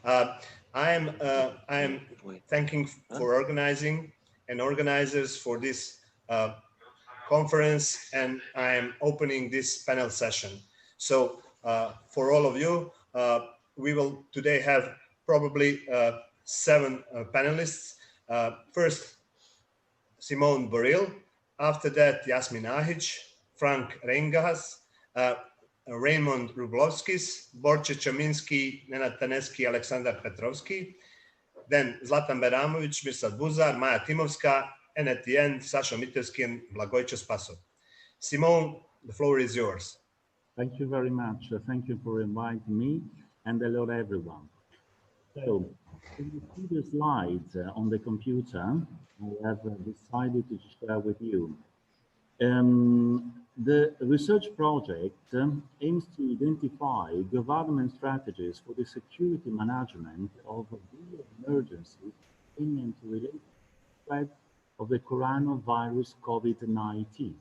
I am thanking for organizing and organizers for this conference, and I am opening this panel session. So for all of you, we will today have probably 7 panelists. First, Simone Borile. After that, Jasmin Ahić, Frank Reingas, Raimonds Rublovskis, Borče Čominski, Nenad Taneski, Aleksandar Petrovski. Then Zlatan Beramović, Mirsad Buzar, Maja Timovska, and at the end, Saša Mitevski and Blagojče Spasov. Simone, the floor is yours. Thank you very much. Thank you for inviting me, and hello everyone. So, in the previous slides on the computer, I have decided to share with you. The research project aims to identify government strategies for the security management of bioemergency in to relate to the spread of the coronavirus COVID-19.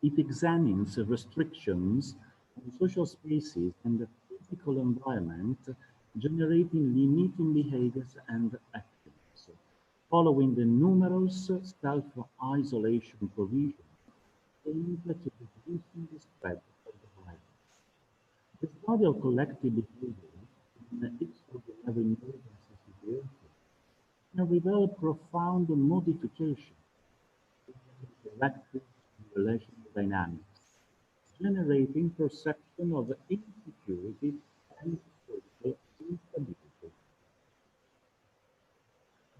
It examines restrictions on social spaces and the physical environment, generating limiting behaviors and actions, following the numerous self-isolation provisions aimed at reducing the spread of the virus. The study of collective behavior in extraordinary emergency situations can reveal profound modification in collective relational dynamics, generating perception of insecurity and social instability.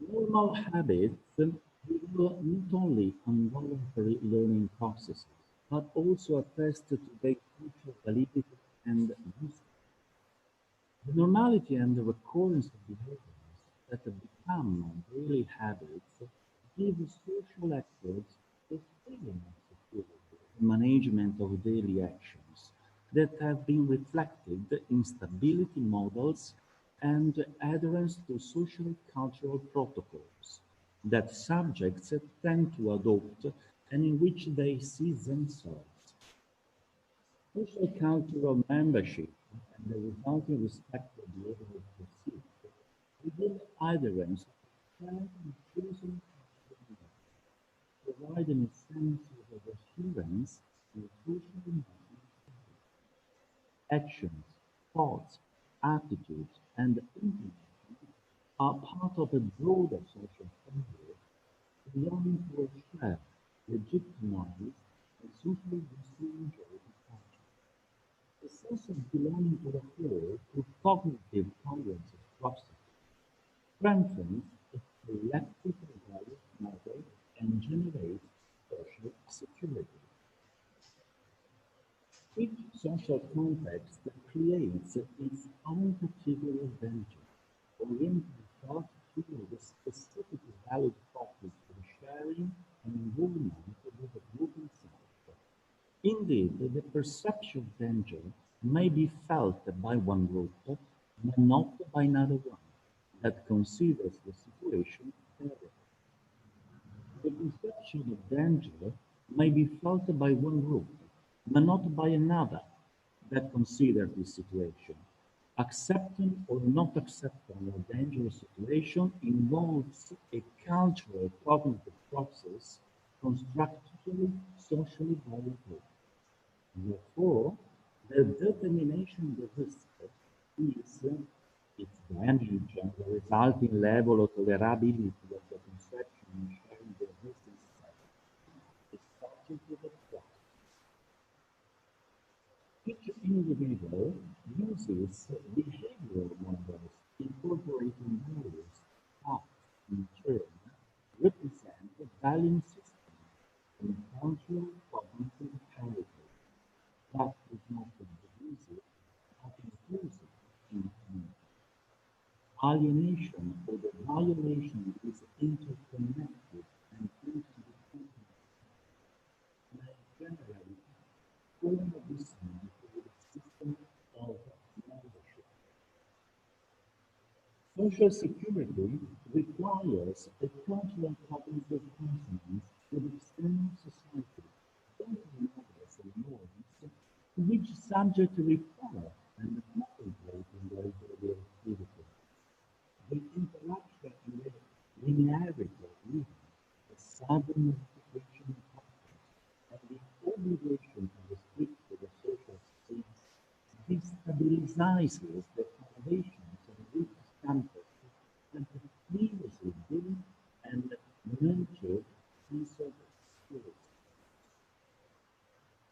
Normal habits reveal not only involuntary learning processes, but also attest to their crucial validity and use. The normality and the recurrence of behaviors that have become daily habits give social actors a feeling of security in management of daily actions that have been reflected in stability models and adherence to social cultural protocols that subjects tend to adopt and in which they see themselves. Social cultural membership and the resulting respect for behavior perceived reveal adherence to shared and chosen providing a sense of adherence to social environment. Actions, thoughts, attitudes, and intentions are part of a broader social framework belonging to a shared, legitimized, and socially enjoyed culture. The sense of belonging to a whole through cognitive congruence process strengthens a collective value model and generates social security. Each social context creates its own particular danger, oriented thought toward a specific value focus for sharing and involvement with the group itself. Indeed, the perception of danger may be felt by one group, but not by another one that considers the situation favorable. The perception of danger may be felt by one group, but not by another that considers the situation. Accepting or not accepting a dangerous situation involves a cultural cognitive process constructively socially valuable. Therefore, the determination of the risk is its damage and the resulting level of tolerability of the conception and sharing the risk is subject to the trust. Each individual uses behavioral models incorporating values that, in turn, represent a value system in cultural cognitive heritage that is not divisive but inclusive in community. Alienation or the violation is interconnected and interdependent, may generally form a design for the system of membership. Social security requires a cultural cognitive consonance with external society, centering others and norms to which subjects refer and participate in their daily activity. familiarity of living, the sudden multiplication of factors, and the obligation to restrict the social space destabilizes the foundations on which campus had previously built and nurtured piece of skills.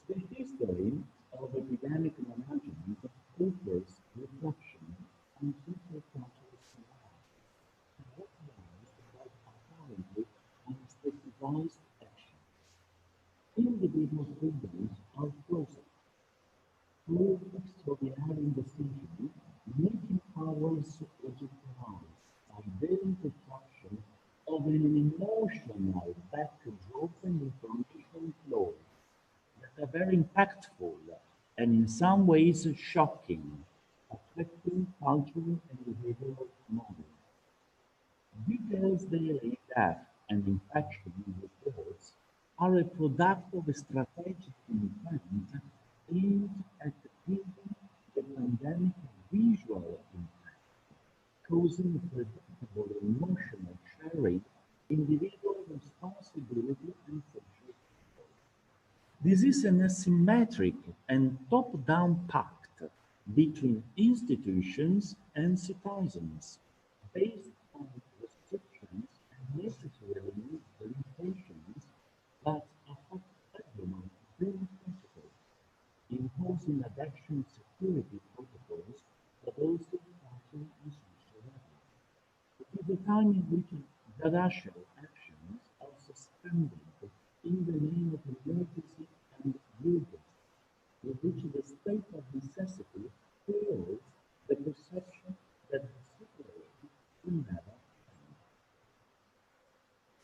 The history of epidemic management offers reflection on social cultural scenarios, characterized by apparently unspecified action. Individual freedoms are frozen. Through extraordinary decision, making powers legitimized by their introduction of an emotional package open information flow that are very impactful and in some ways shocking, affecting cultural and behavioral models. Details daily death and infection reports are a product of a strategic intent aimed at giving the pandemic visual impact, causing predictable emotional sharing, individual responsibility, and social control. This is an asymmetric and top-down pact between institutions and citizens, based on restrictions and necessary limitations that affect everyone very principles, imposing adaptation security protocols, but also cultural and social levels. It is a time in which judicial actions are suspended in the name of emergency and urgency, in which the state of necessity fuels the perception that the situation will never end.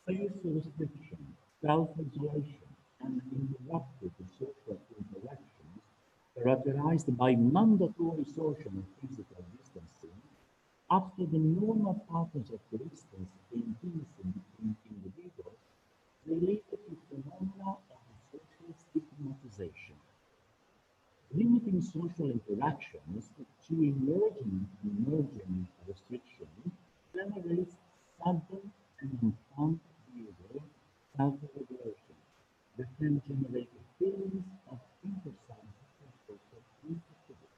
Space restriction, self-isolation, and interrupted social interactions characterized by mandatory social and physical distancing after the normal patterns of distance and intimacy between individuals related to phenomena of social stigmatization. Limiting social interactions to emerging restrictions generates sudden and unfounded behavioral self-regulation that can generate feelings of intersubject and social insecurity.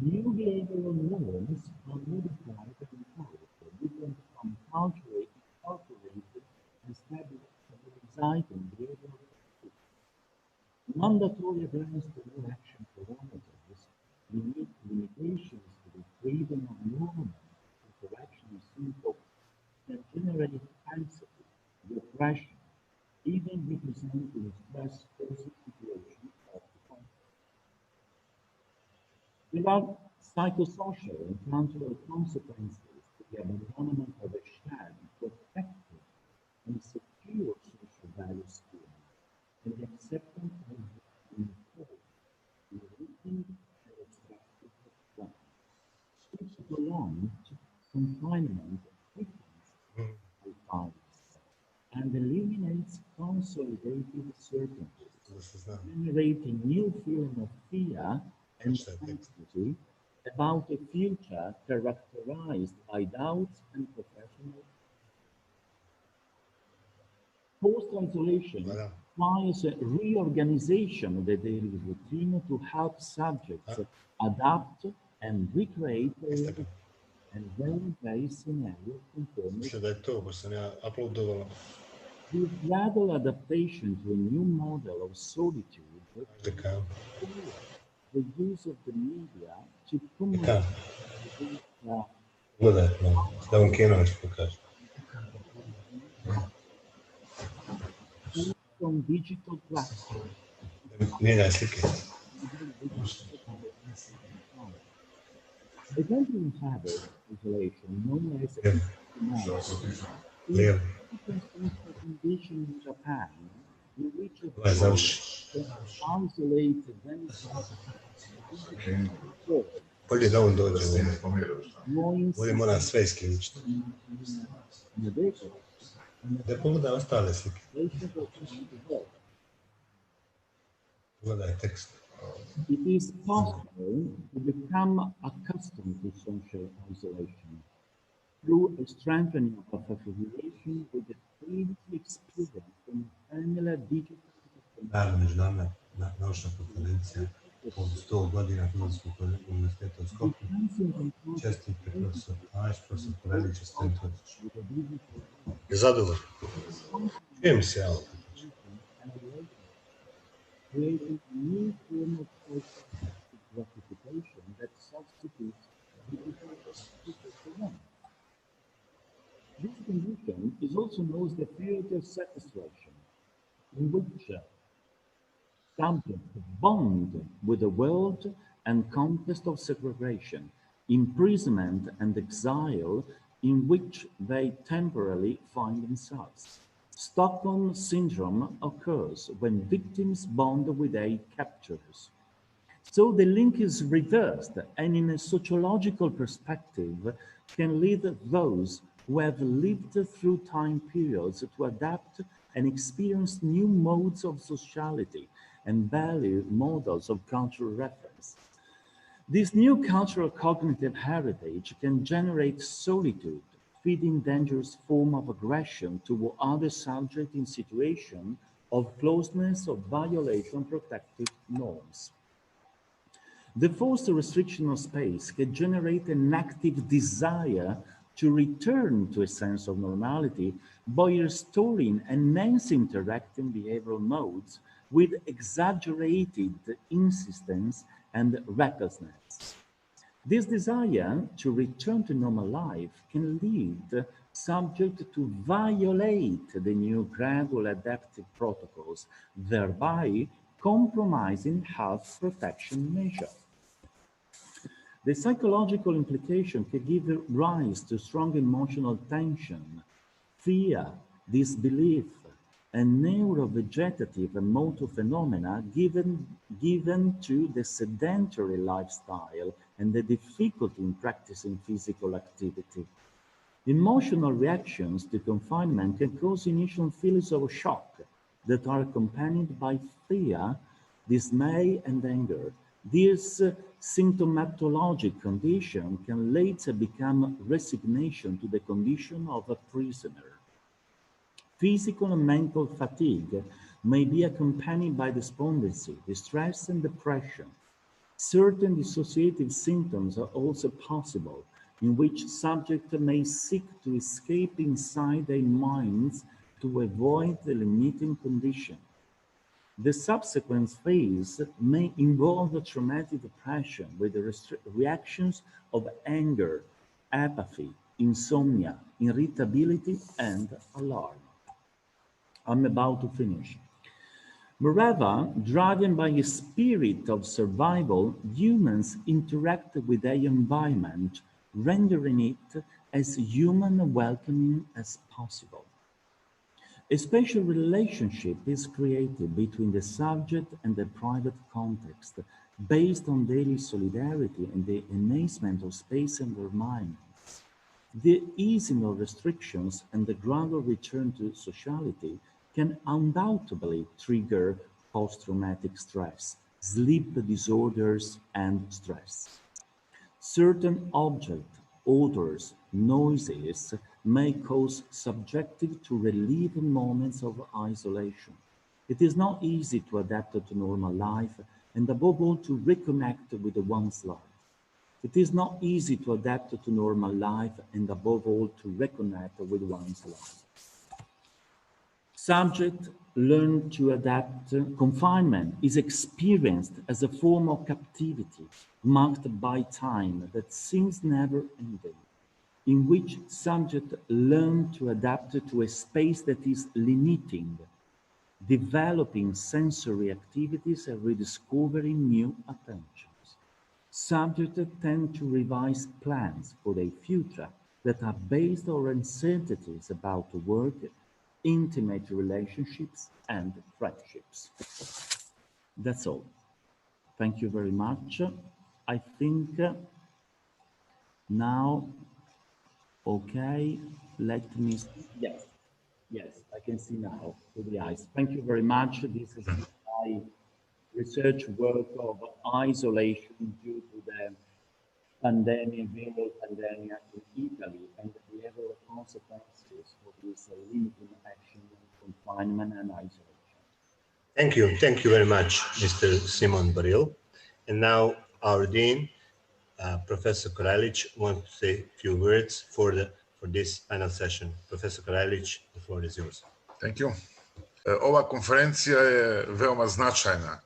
New behavioral norms are modified and encouraged, different from culturally incorporated and stabilizing behavioral techniques. Mandatory against the no action parameters limit limitations to the freedom of normal interaction with people can generate anxiety, depression, even representing stress-causing situations of the context. There are psychosocial and cultural consequences to the abandonment of a shared, protected, and secure social value scheme and the acceptance of the imposed, limiting, and extractive plans, which prolonged confinement weakens lives and eliminates consolidated certainties, generating new feeling of fear and anxiety about a future characterized by doubts and professional. Post-isolation requires a reorganization of the daily routine to help subjects adapt and recreate their life and very scenario conformity. This gradual adaptation to a new model of solitude requires the use of the media to communicate from digital platforms. The temporary habit isolation, known as Timovska, is a circumstantial condition in Japan in which a person isolate themselves Bolje da on dođe u knowing Bolje mora sve isključiti. Da pogleda ostale slike. Pogledaj tekst. It is possible to become accustomed to social isolation. through a strengthening of affiliation with the previously experienced and familiar digital Naravno, međunarodna naučna konferencija od 100 godina Filozofskog univerziteta u Skopju. Čestitke profesor Ahić, profesor Borile, čestitke. Je zadovoljan? Čujem se ja ovdje. Creating a new form of social gratification that substitutes digital for one. This condition is also known as the period of satisfaction, in which subjects bond with the world and context of segregation, imprisonment and exile in which they temporarily find themselves. Stockholm syndrome occurs when victims bond with their captors. So the link is reversed, and in a sociological perspective can lead those who have lived through time periods to adapt and experience new modes of sociality and value models of cultural reference. This new cultural cognitive heritage can generate solitude, feeding dangerous form of aggression toward other subjects in situation of closeness or violation of protective norms. The forced restriction of space can generate an active desire to return to a sense of normality by restoring enhanced interacting behavioral modes with exaggerated insistence and recklessness. This desire to return to normal life can lead subject to violate the new gradual adaptive protocols, thereby compromising health protection measures. The psychological implication can give rise to strong emotional tension, fear, disbelief, and neurovegetative and motor phenomena given to the sedentary lifestyle and the difficulty in practicing physical activity. Emotional reactions to confinement can cause initial feelings of shock that are accompanied by fear, dismay, and anger. This symptomatologic condition can later become resignation to the condition of a prisoner. Physical and mental fatigue may be accompanied by despondency, distress, and depression. Certain dissociative symptoms are also possible, in which subjects may seek to escape inside their minds to avoid the limiting condition. The subsequent phase may involve a traumatic depression with the reactions of anger, apathy, insomnia, irritability, and alarm. I'm about to finish. Moreover, driven by a spirit of survival, humans interact with their environment, rendering it as human and welcoming as possible. A special relationship is created between the subject and the private context, based on daily solidarity and the enhancement of space and environments. The easing of restrictions and the gradual return to sociality can undoubtedly trigger post-traumatic stress, sleep disorders, and stress. Certain objects, odors, noises may cause subjective to relieve moments of isolation. It is not easy to adapt to normal life and above all to reconnect with one's life. It is not easy to adapt to normal life and above all to reconnect with one's life. Subjects learn to adapt. Confinement is experienced as a form of captivity marked by time that seems never ending, in which subjects learn to adapt to a space that is limiting, developing sensory activities and rediscovering new attentions. Subjects tend to revise plans for their future that are based on uncertainties about work, intimate relationships, and friendships. That's all. Thank you very much. I think now, okay, let me see. Yes, I can see now with the eyes. Thank you very much. This is my research work of isolation due to the pandemic, viral pandemic in Italy, and the Thank you very much, Mr. Simone Borile. And now our Dean, Professor Kraljić, wants to say a few words for this panel session. Professor Kraljić, the floor is yours. Thank you. Ova konferencija je veoma značajna.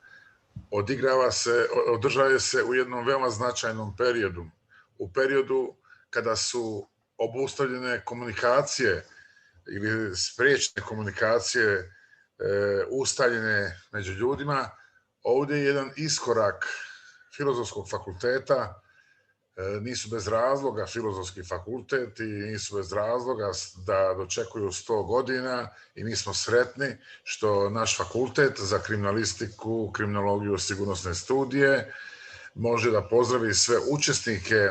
Održava se u jednom veoma značajnom periodu. U periodu kada su obustavljene komunikacije ili spriječene komunikacije ustaljene među ljudima, ovdje je jedan iskorak Filozofskog fakulteta. Nisu bez razloga Filozofski fakultet i nisu bez razloga da dočekuju 100 godina i mi smo sretni što naš fakultet za kriminalistiku, kriminologiju, sigurnosne studije može da pozdravi sve učesnike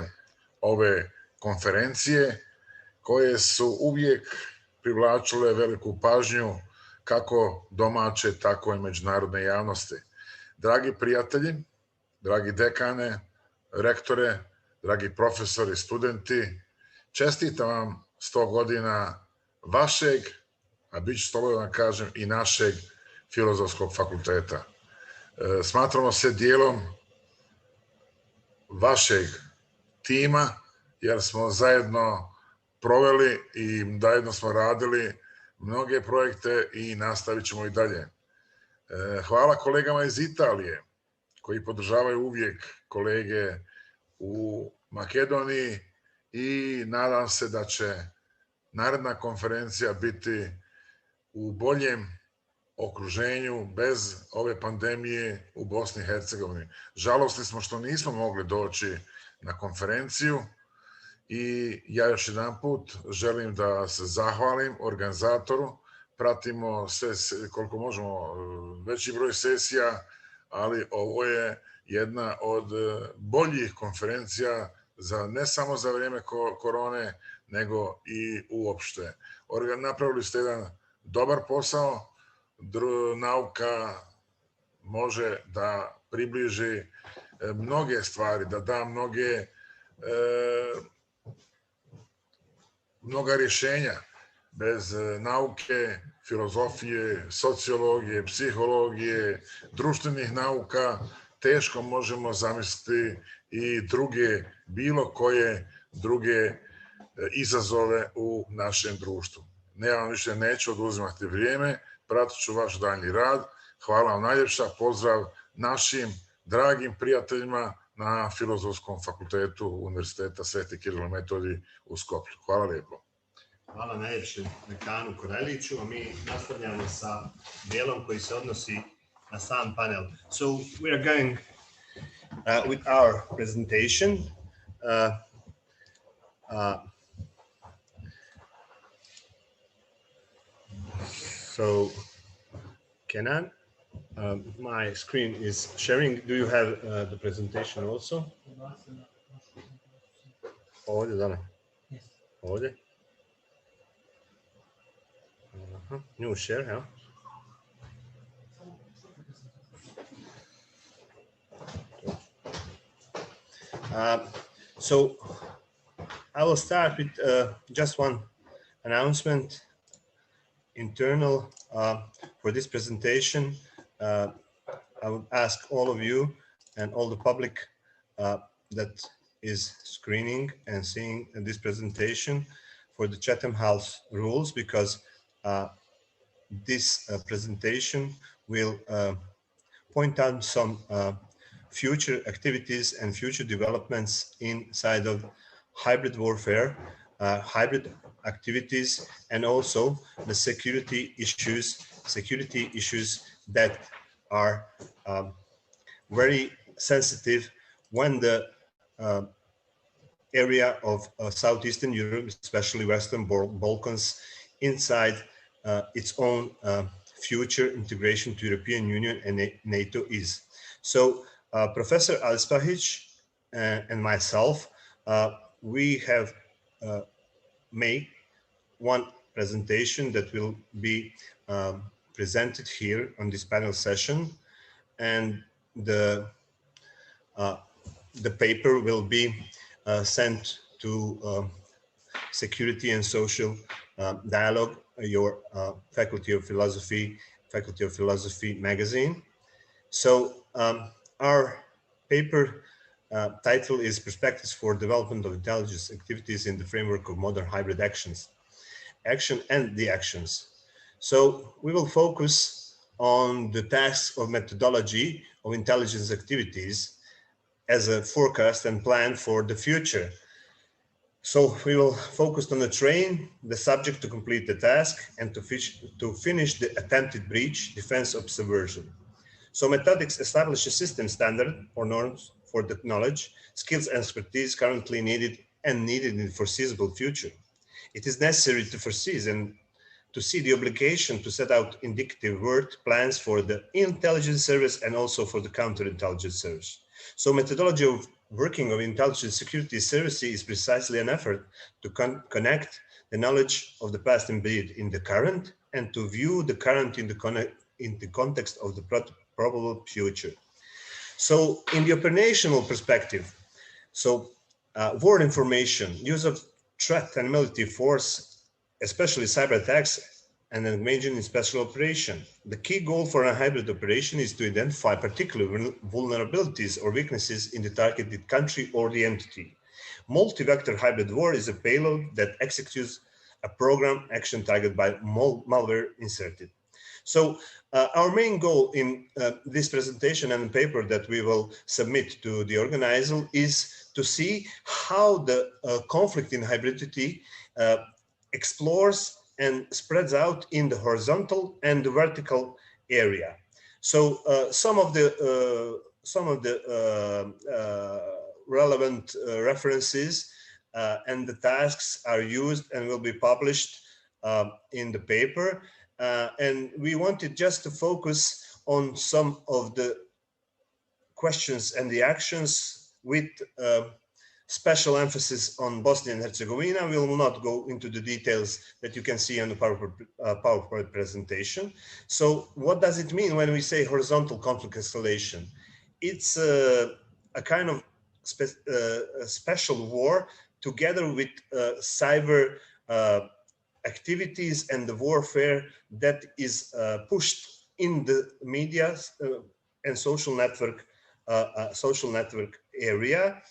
ove konferencije koje su uvijek privlačile veliku pažnju kako domaće, tako i međunarodne javnosti. Dragi prijatelji, dragi dekane, rektore, dragi profesori, studenti, čestitam vam 100 godina vašeg, a bit ću slobodan da kažem i našeg Filozofskog fakulteta. Smatramo se dijelom vašeg tima, jer smo zajedno proveli i zajedno smo radili mnoge projekte i nastavit ćemo i dalje. Hvala kolegama iz Italije koji podržavaju uvijek kolege u Makedoniji i nadam se da će naredna konferencija biti u boljem okruženju bez ove pandemije u Bosni i Hercegovini. Žalosni smo što nismo mogli doći na konferenciju i ja još jedan put želim da se zahvalim organizatoru. Pratimo sve koliko možemo veći broj sesija, ali ovo je jedna od boljih konferencija ne samo za vrijeme korone, nego i uopšte. Napravili ste jedan dobar posao, nauka može da približi mnoge stvari, da da mnoga rješenja. Bez nauke, filozofije, sociologije, psihologije, društvenih nauka, teško možemo zamisliti i bilo koje druge izazove u našem društvu. Ja vam više neću oduzimati vrijeme, pratit ću vaš daljnji rad. Hvala vam najljepša, pozdrav našim dragim prijateljima na Filozofskom fakultetu Univerziteta Sveti Kiril i Metodij u Skopju. Hvala lijepo. Hvala najljepše dekanu Kraljiću, a mi nastavljamo sa dijelom koji se odnosi na sam panel. So we are going with our presentation. So Kenan, my screen is sharing. Do you have the presentation also? Ovdje, da ne? Ovdje. New share, yeah. So I will start with just one announcement, internal for this presentation. I would ask all of you and all the public that is screening and seeing this presentation for the Chatham House rules, because this presentation will point out some future activities and future developments inside of hybrid warfare, hybrid activities, and also the security issues that are very sensitive when the area of Southeastern Europe, especially Western Balkans, inside its own future integration to European Union and NATO is. So Professor Alispahić and myself, we have made one presentation that will be presented here on this panel session, and the paper will be sent to Security and Social Dialogue, your Faculty of Philosophy Faculty of Philosophy magazine. So our paper title is Perspectives for Development of Intelligence Activities in the Framework of Modern Hybrid Actions, Action and the Actions. So we will focus on the tasks of methodology of intelligence activities as a forecast and plan for the future. So we will focus on the train, the subject to complete the task, and to finish the attempted breach, defense, or subversion. So methodics establish a system standard or norms for the knowledge, skills, and expertise currently needed and needed in the foreseeable future. It is necessary to foresee and to see the obligation to set out indicative work plans for the intelligence service and also for the counterintelligence service. So methodology of working of intelligence security services is precisely an effort to connect the knowledge of the past embedded in the current and to view the current in the context of the probable future. So in the operational perspective, so war information, use of threat and military force, especially cyber attacks, and engaging in special operation. The key goal for a hybrid operation is to identify particular vulnerabilities or weaknesses in the targeted country or the entity. Multi-vector hybrid war is a payload that executes a program action target by malware inserted. So our main goal in this presentation and paper that we will submit to the organizer is to see how the conflict in hybridity explores and spreads out in the horizontal and the vertical area. So some of the relevant references and the tasks are used and will be published in the paper. And we wanted just to focus on some of the questions and the actions with special emphasis on Bosnia and Herzegovina. We will not go into the details that you can see on the PowerPoint presentation. So what does it mean when we say horizontal conflict escalation? It's a kind of special war together with cyber activities and the warfare that is pushed in the media and social network area,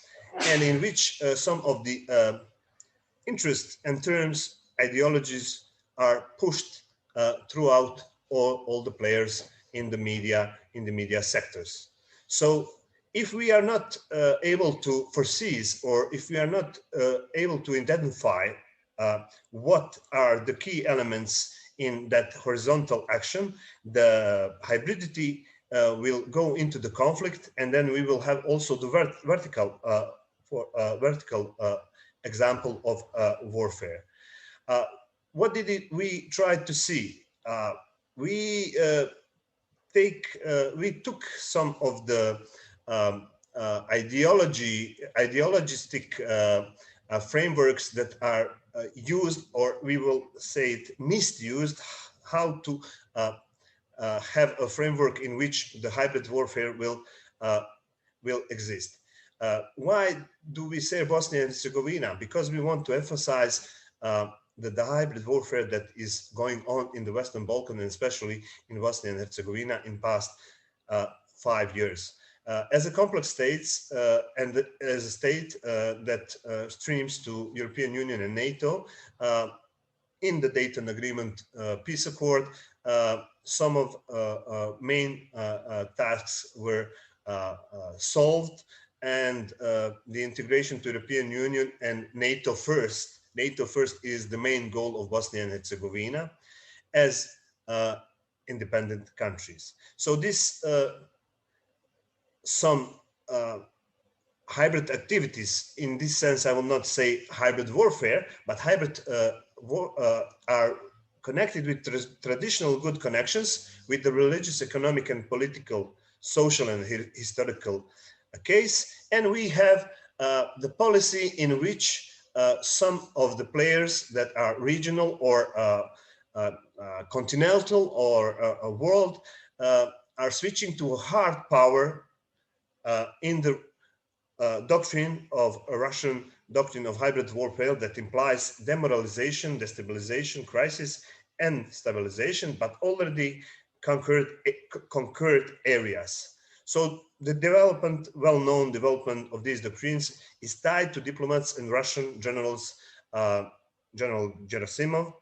and in which some of the interests and terms, ideologies are pushed throughout all the players in the media sectors. So if we are not able to foresee, or if we are not able to identify what are the key elements in that horizontal action, the hybridity will go into the conflict, and then we will have also the vertical example of warfare. What did we try to see? We took some of the ideologistic frameworks that are used, or we will say it misused, how to have a framework in which the hybrid warfare will exist. Why do we say Bosnia and Herzegovina? Because we want to emphasize the hybrid warfare that is going on in the Western Balkans, and especially in Bosnia and Herzegovina in past 5 years. As a complex state and as a state that streams to European Union and NATO, in the Dayton Agreement peace accord, some of main tasks were solved, and the integration to European Union and NATO first. NATO first is the main goal of Bosnia and Herzegovina as independent countries. So this some hybrid activities, in this sense, I will not say hybrid warfare, but hybrid are connected with traditional good connections with the religious, economic, and political, social, and historical case. And we have the policy in which some of the players that are regional or continental or world are switching to a hard power in the doctrine of a Russian doctrine of hybrid warfare that implies demoralization, destabilization, crisis, and stabilization, but already conquered areas. So the development, well-known development of these doctrines is tied to diplomats and Russian generals, General Gerasimov,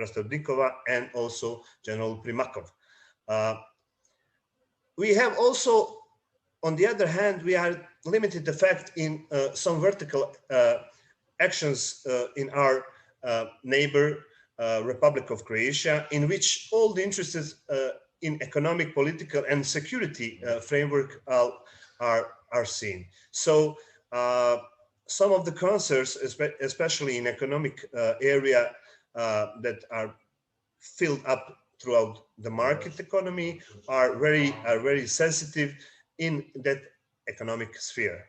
Rostrovnikova, and also General Primakov. We have also, on the other hand, we are limited effect in some vertical actions in our neighbor Republic of Croatia, in which all the interests in economic, political, and security framework are seen. So some of the concerns, especially in economic area, that are filled up throughout the market economy, are very sensitive in that economic sphere.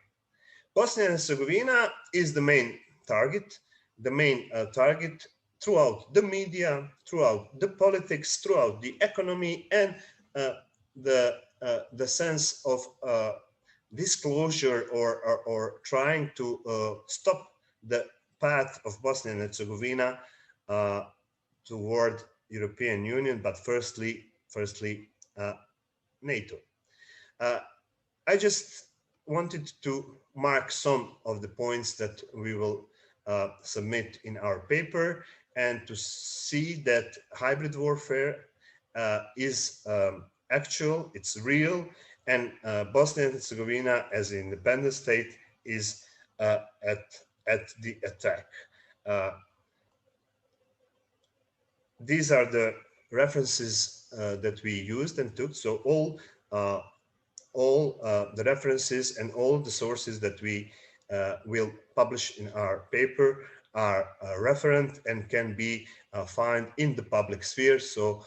Bosnia and Herzegovina is the main target throughout the media, throughout the politics, throughout the economy, and the sense of disclosure or trying to stop the path of Bosnia and Herzegovina toward European Union, but firstly NATO. I just wanted to mark some of the points that we will submit in our paper, and to see that hybrid warfare is actual, it's real, and Bosnia and Herzegovina as an independent state is at the attack. These are the references that we used and took. So all the references and all the sources that we will publish in our paper are referent and can be found in the public sphere. So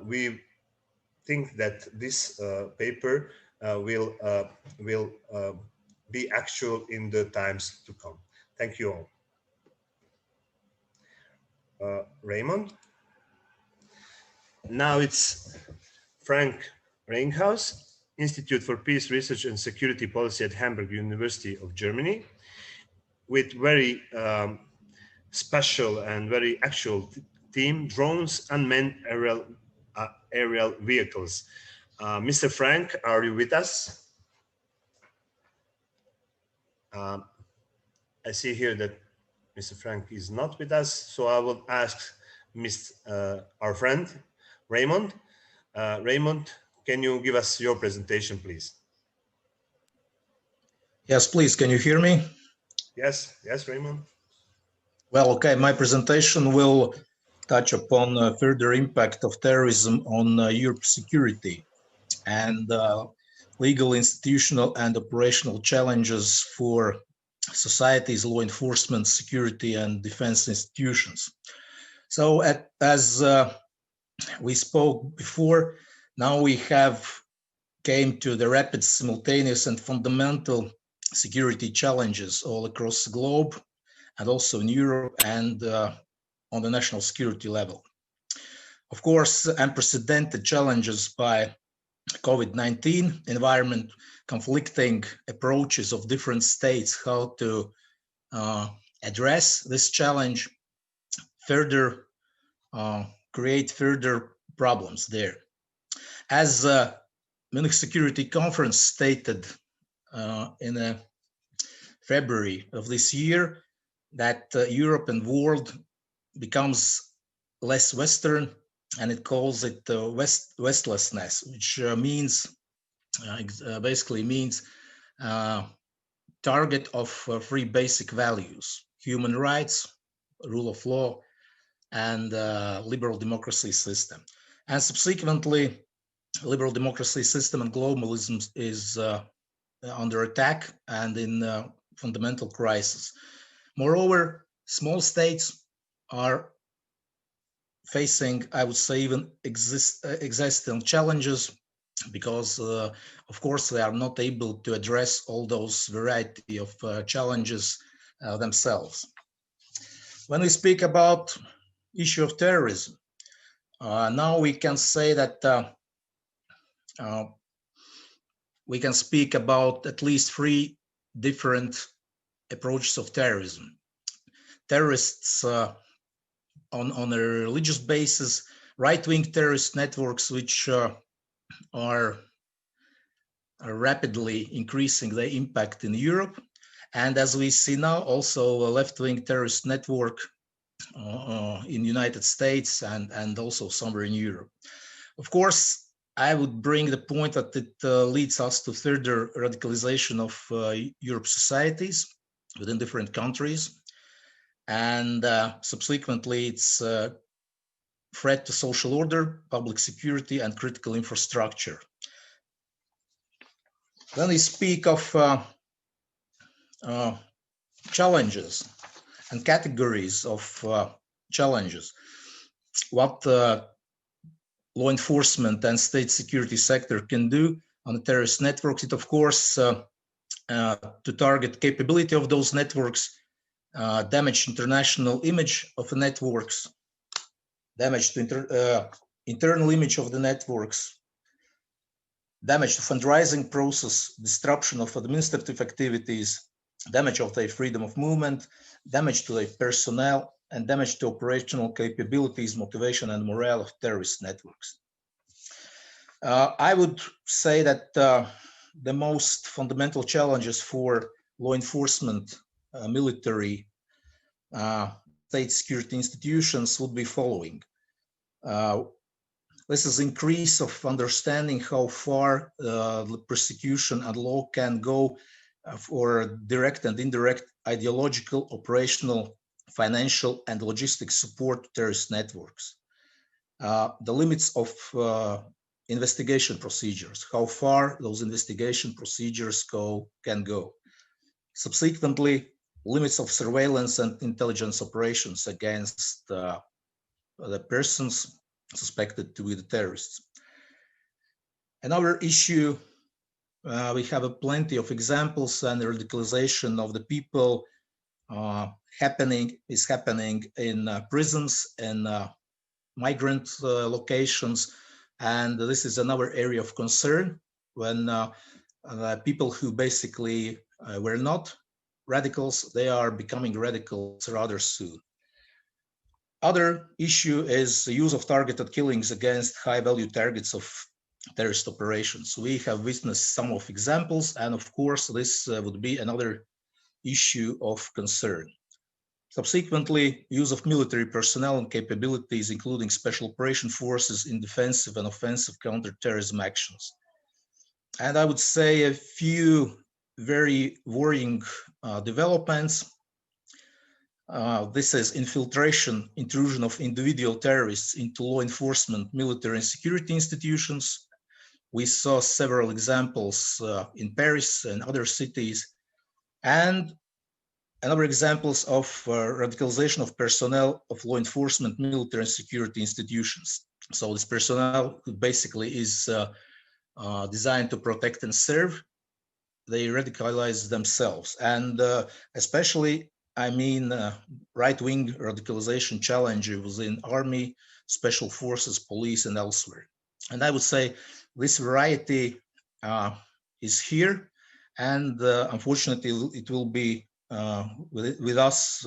we think that this paper will be actual in the times to come. Thank you all. Raymond. Now it's Frank Reinghaus, Institute for Peace Research and Security Policy at Hamburg University of Germany, with very special and very actual theme: drones, unmanned aerial vehicles. Mr. Frank, are you with us? I see here that Mr. Frank is not with us, so I will ask our friend Raymond. Raymond, can you give us your presentation, please? Yes, please. Can you hear me? Yes, Raymond. Well, okay. My presentation will touch upon further impact of terrorism on Europe's security and legal, institutional, and operational challenges for societies, law enforcement, security, and defense institutions. So as we spoke before, now we came to the rapid, simultaneous, and fundamental security challenges all across the globe, and also in Europe and on the national security level. Of course, unprecedented challenges by COVID-19 environment, conflicting approaches of different states how to address this challenge, further create further problems there. As Munich Security Conference stated in February of this year, that Europe and world becomes less Western, and it calls it Westlessness, which basically means target of three basic values: human rights, rule of law, and liberal democracy system. And subsequently, liberal democracy system and globalism is under attack and in fundamental crisis. Moreover, small states are facing, I would say, even existential challenges, because of course they are not able to address all those variety of challenges themselves. When we speak about issue of terrorism, now we can say that we can speak about at least three different approaches of terrorism. Terrorists on a religious basis right-wing terrorist networks which are rapidly increasing their impact in Europe. And as we see now, also a left-wing terrorist network in the United States and also somewhere in Europe. Of course, I would bring the point that it leads us to further radicalization of Europe societies within different countries. And subsequently, it's a threat to social order, public security, and critical infrastructure. When we speak of challenges and categories of challenges, what law enforcement and state security sector can do on the terrorist networks, it of course to target capability of those networks, damage international image of the networks, damage to internal image of the networks, damage to fundraising process, disruption of administrative activities, damage of their freedom of movement, damage to their personnel, and damage to operational capabilities, motivation, and morale of terrorist networks. I would say that the most fundamental challenges for law enforcement, military, state security institutions would be following. This is increase of understanding how far the persecution and law can go for direct and indirect ideological, operational, financial, and logistic support to terrorist networks. The limits of investigation procedures, how far those investigation procedures can go. Subsequently, limits of surveillance and intelligence operations against the persons suspected to be the terrorists. Another issue, we have plenty of examples and radicalization of the people is happening in prisons and migrant locations, and this is another area of concern when people who basically were not radicals, they are becoming radicals rather soon. Other issue is the use of targeted killings against high-value targets of terrorist operations. We have witnessed some of examples, and of course, this would be another issue of concern. Subsequently, use of military personnel and capabilities, including special operation forces in defensive and offensive counterterrorism actions. And I would say a few very worrying developments. This is infiltration, intrusion of individual terrorists into law enforcement, military, and security institutions. We saw several examples in Paris and other cities, and another examples of radicalization of personnel of law enforcement, military, and security institutions. So this personnel basically is designed to protect and serve. They radicalize themselves, and especially I mean right-wing radicalization challenges within army, special forces, police, and elsewhere. And I would say this variety is here, and unfortunately it will be with us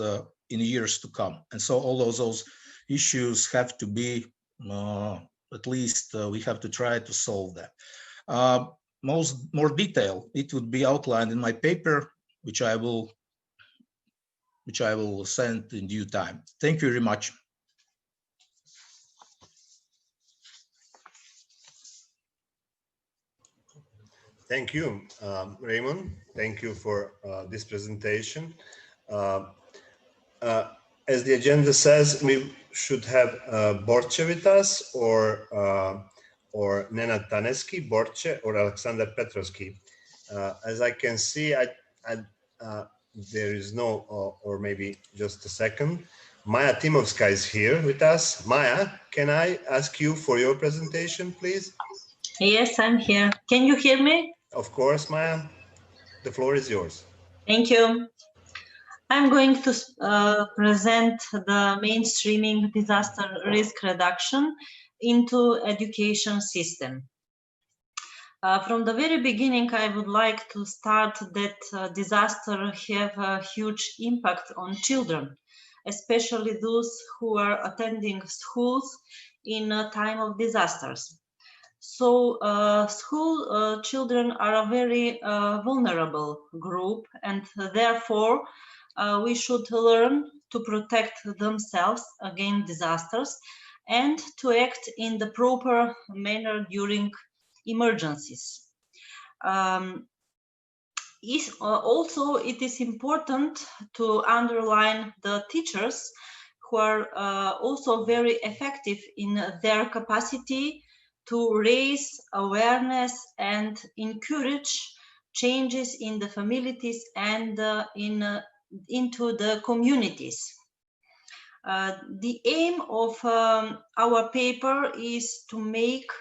in years to come. And so all those issues have to be, at least we have to try to solve that. More detail, it would be outlined in my paper, which I will send in due time. Thank you very much. Thank you, Raymond. Thank you for this presentation. As the agenda says, we should have Borče with us, or Nenad Taneski, Borče, or Alexander Petrovski. As I can see, there is no, or maybe just a second. Maja Timovska is here with us. Maja, can I ask you for your presentation, please? Yes, I'm here. Can you hear me? Of course, Maja. The floor is yours. Thank you. I'm going to present the mainstreaming disaster risk reduction into education system. From the very beginning, I would like to start that disaster have a huge impact on children, especially those who are attending schools in a time of disasters. So school children are a very vulnerable group, and therefore we should learn to protect themselves against disasters and to act in the proper manner during emergencies. Also, it is important to underline the teachers who are also very effective in their capacity to raise awareness and encourage changes in the families and into the communities. The aim of our paper is to make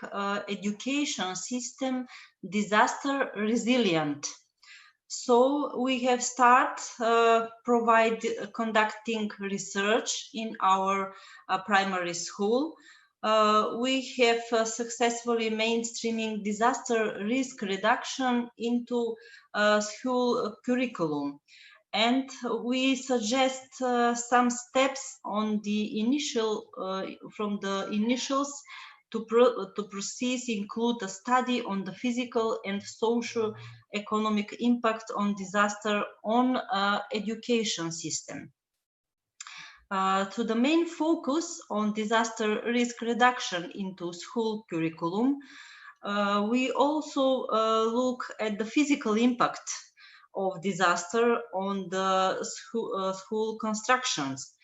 education system disaster resilient. So we have started conducting research in our primary school. We have successfully mainstreaming disaster risk reduction into school curriculum. And we suggest some steps on the initial, from the initials to proceed include a study on the physical and social economic impact on disaster on education system. To the main focus on disaster risk reduction into school curriculum, we also look at the physical impact of disaster on the school constructions,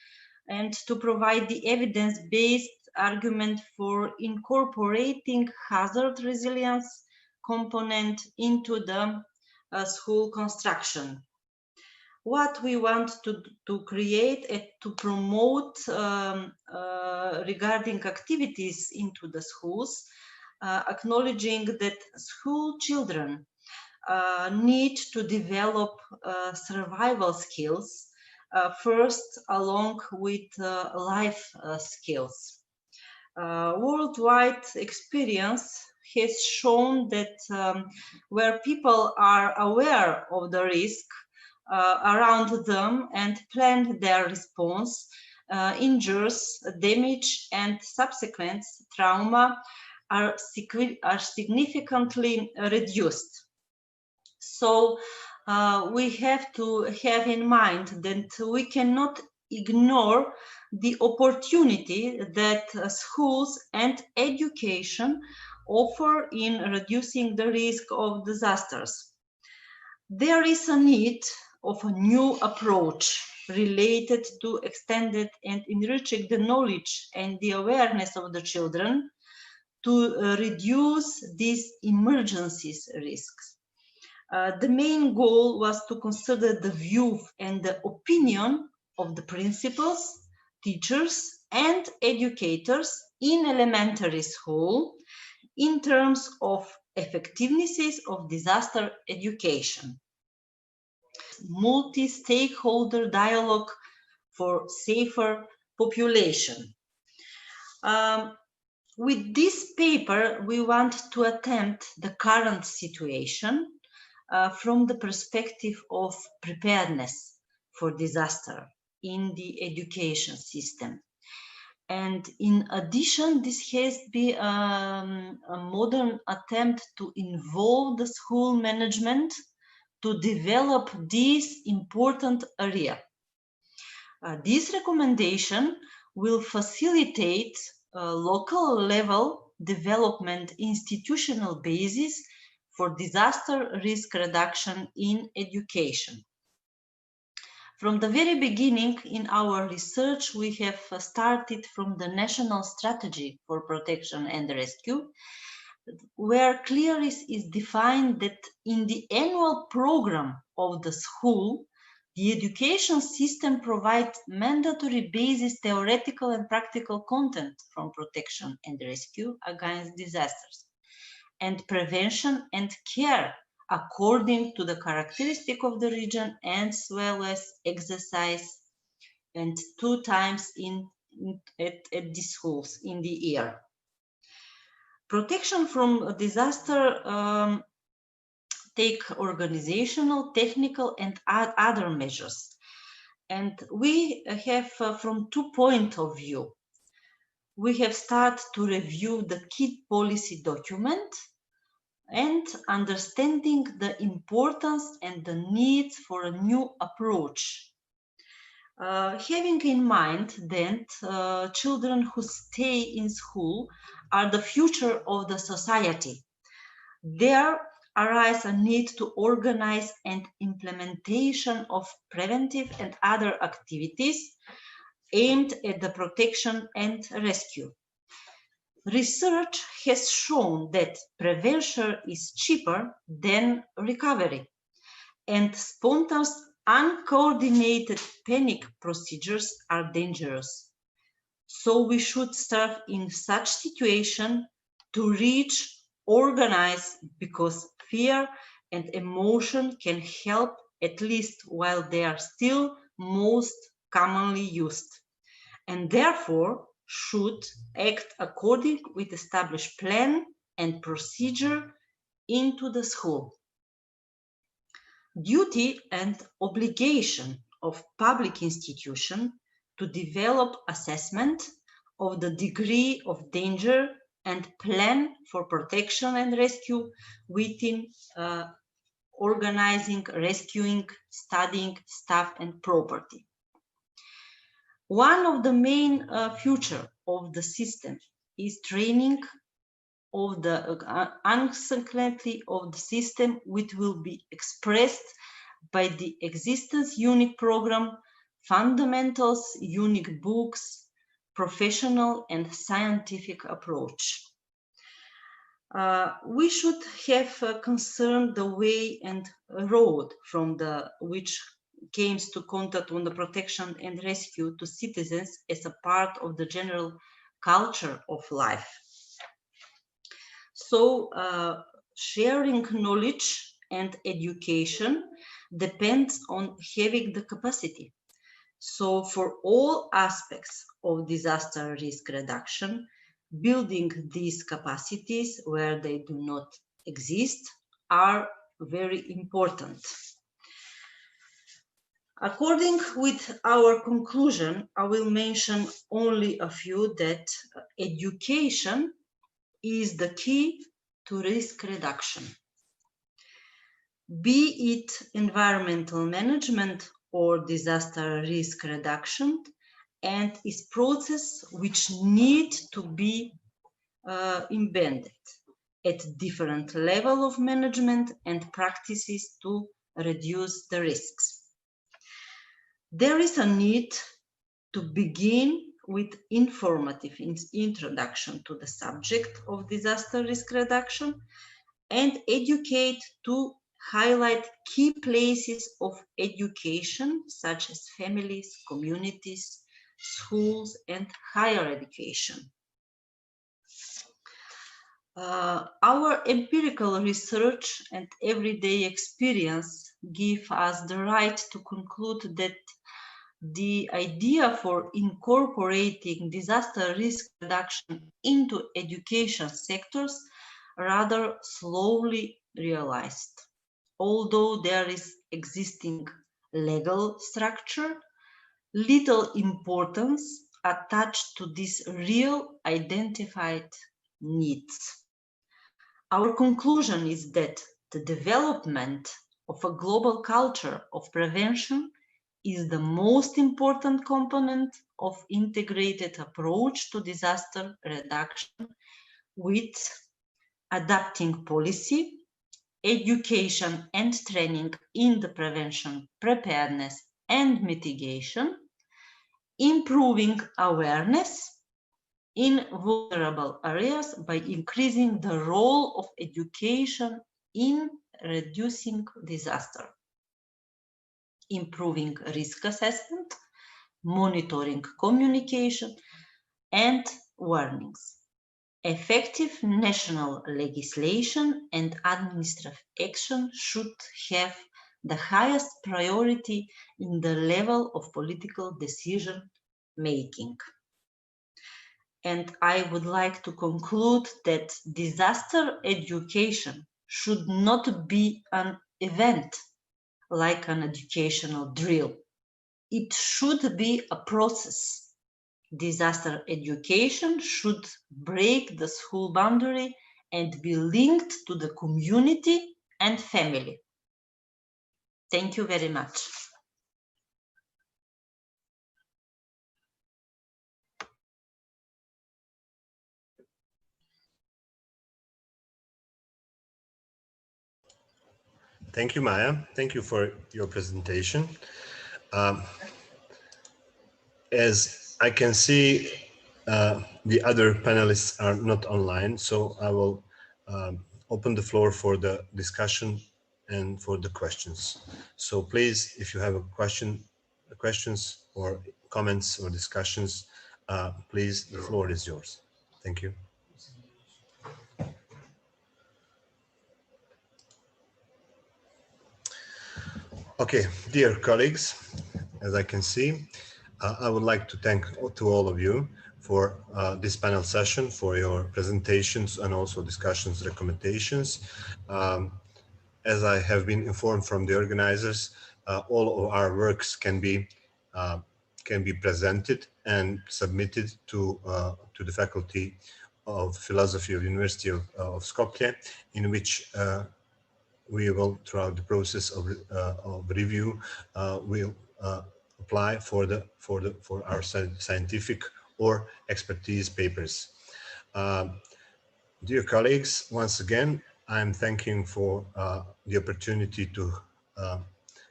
and to provide the evidence-based argument for incorporating hazard resilience component into the school construction. What we want to create and to promote regarding activities into the schools, acknowledging that school children need to develop survival skills first, along with life skills. Worldwide experience has shown that where people are aware of the risk around them and plan their response, injuries, damage, and subsequent trauma are significantly reduced. So we have to have in mind that we cannot ignore the opportunity that schools and education offer in reducing the risk of disasters. There is a need of a new approach related to extended and enriching the knowledge and the awareness of the children to reduce these emergencies risks. The main goal was to consider the view and the opinion of the principals, teachers, and educators in elementary school in terms of effectiveness of disaster education. Multi-stakeholder dialogue for safer population. With this paper, we want to attempt the current situation from the perspective of preparedness for disaster in the education system. And in addition, this has been a modern attempt to involve the school management to develop this important area. This recommendation will facilitate local level development institutional basis for disaster risk reduction in education. From the very beginning in our research, we have started from the National Strategy for Protection and Rescue, where clearly is defined that in the annual program of the school, the education system provides mandatory basis theoretical and practical content from protection and rescue against disasters, and prevention and care according to the characteristic of the region, as well as exercise and 2 times at the schools in the year. Protection from disaster take organizational, technical, and other measures. And we have from 2 points of view. we have started to review the key policy document and understanding the importance and the needs for a new approach. Having in mind that children who stay in school are the future of the society, there arises a need to organize and implementation of preventive and other activities aimed at the protection and rescue. Research has shown that prevention is cheaper than recovery, and spontaneous, uncoordinated panic procedures are dangerous. So we should start in such situation to reach organize, because fear and emotion can help, at least while they are still most commonly used, and therefore should act according with established plan and procedure into the school. Duty and obligation of public institution to develop assessment of the degree of danger and plan for protection and rescue within organizing, rescuing, studying staff and property. One of the main future of the system is training of the uncertainty of the system, which will be expressed by the existence unit program, fundamentals, unique books, professional and scientific approach. We should have concerned the way and road from the which comes to contact on the protection and rescue to citizens as a part of the general culture of life. So sharing knowledge and education depends on having the capacity. So for all aspects of disaster risk reduction, building these capacities where they do not exist are very important. According with our conclusion, I will mention only a few, that education is the key to risk reduction. Be it environmental management or disaster risk reduction, and is process which need to be embedded at different level of management and practices to reduce the risks. There is a need to begin with informative introduction to the subject of disaster risk reduction and educate to highlight key places of education such as families, communities, schools, and higher education. Our empirical research and everyday experience give us the right to conclude that the idea for incorporating disaster risk reduction into education sectors rather slowly realized. Although there is existing legal structure, little importance attached to these real identified needs. Our conclusion is that the development of a global culture of prevention is the most important component of integrated approach to disaster reduction, with adapting policy, education and training in the prevention, preparedness and mitigation, improving awareness in vulnerable areas by increasing the role of education in reducing disaster, improving risk assessment, monitoring communication and warnings. Effective national legislation and administrative action should have the highest priority in the level of political decision making. And I would like to conclude that disaster education should not be an event like an educational drill. It should be a process Disaster education should break the school boundary and be linked to the community and family. Thank you very much. Thank you, Maja. Thank you for your presentation. As I can see, the other panelists are not online, so I will open the floor for the discussion and for the questions. So please, if you have a questions or comments or discussions, please, the floor is yours. Thank you. Okay, dear colleagues, as I can see, I would like to thank to all of you for this panel session, for your presentations and also discussions, recommendations. As I have been informed from the organizers, all of our works can be presented and submitted to the faculty of philosophy of University of Skopje, in which we will, throughout the process of review, will apply for our scientific or expertise papers. Dear colleagues, once again, I'm thanking for the opportunity to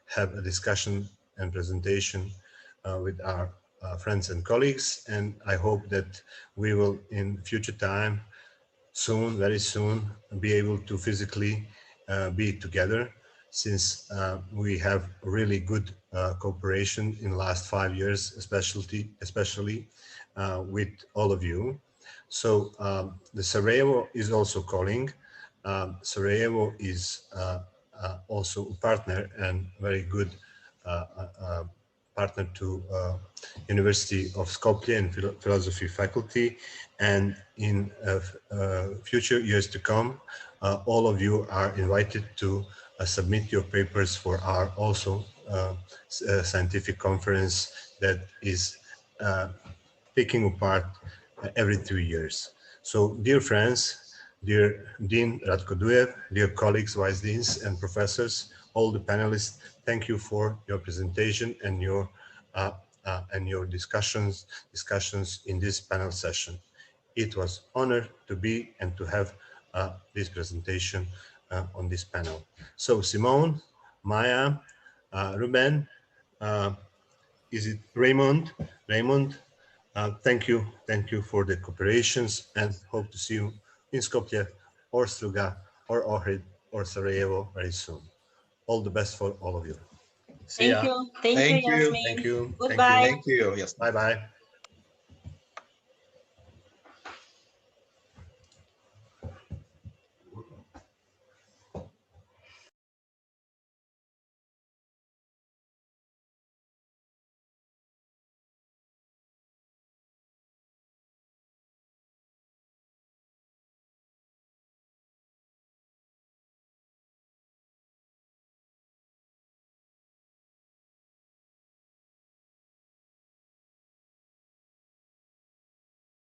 have a discussion and presentation with our friends and colleagues, and I hope that we will in future time soon, very soon, be able to physically be together, since we have really good cooperation in the last 5 years, especially with all of you. So the Sarajevo is also calling. Sarajevo is also a partner and very good partner to University of Skopje and philosophy faculty, and in future years to come, all of you are invited to submit your papers for our also scientific conference that is taking apart every 2 years. So dear friends, dear Dean Ratko Dujev, dear colleagues, vice deans and professors, all the panelists, thank you for your presentation and your discussions in this panel session. It was an honor to be and to have this presentation on this panel. So Simone, Maja, Ruben, is it Raymond? Thank you for the cooperations, and hope to see you in Skopje or Struga or Ohrid or Sarajevo very soon. All the best for all of you. Thank you. Thank you, Jasmin. Thank you. Goodbye. Thank you. Yes. Bye-bye.